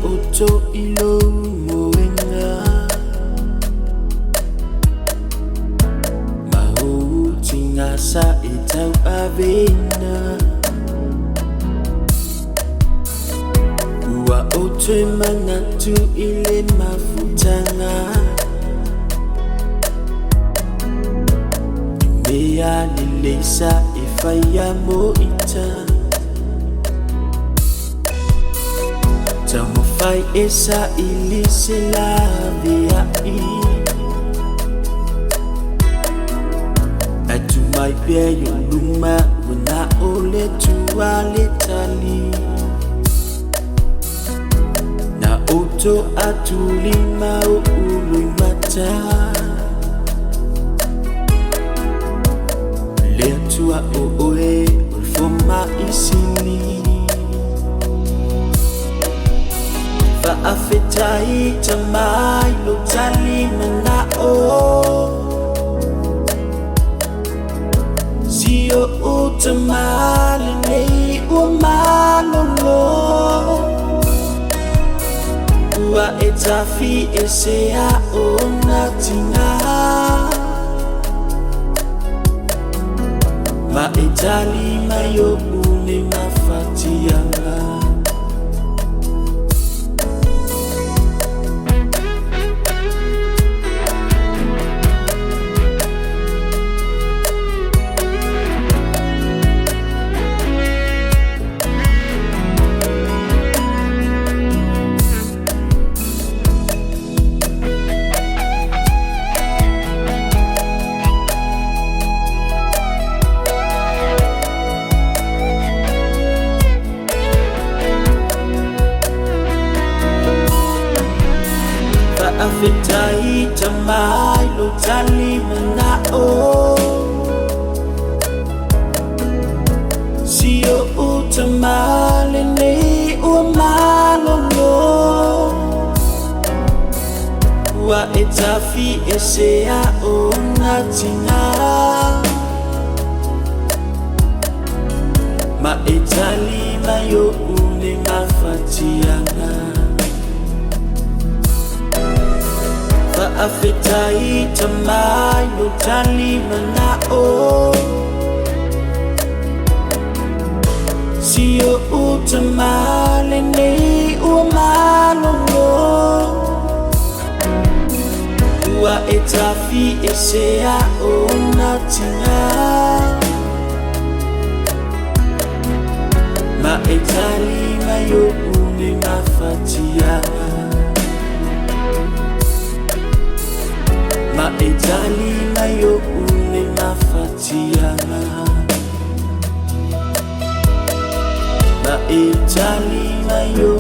oto ilo moenga Mau tinga sa itau avena Ua oto e manatu ile mafutanga Mea lilesa ifaya mo ita Tamo fai esa ilise la via I Atu mai pia yo luma Wana ole tua letali Na oto atu lima o ului mata Lea tua o oe Ulfoma isini Afetai tamai lo tali mana o Sio utamali nei umalolo Ua etafi esea o natinga Ma etali mayo une mafatianga Afetai tamai lo tali mana o Sio utamale nei umalolo Ua etafi esea o natinga Ma etali mayo une mafatianga Afetai tamai lo tali mana o Sio utamale nei umalolo Ua etafi esea o natinga Ma etali mayo une mafatianga Ma etali mayo une mafatianga Ma etali mayo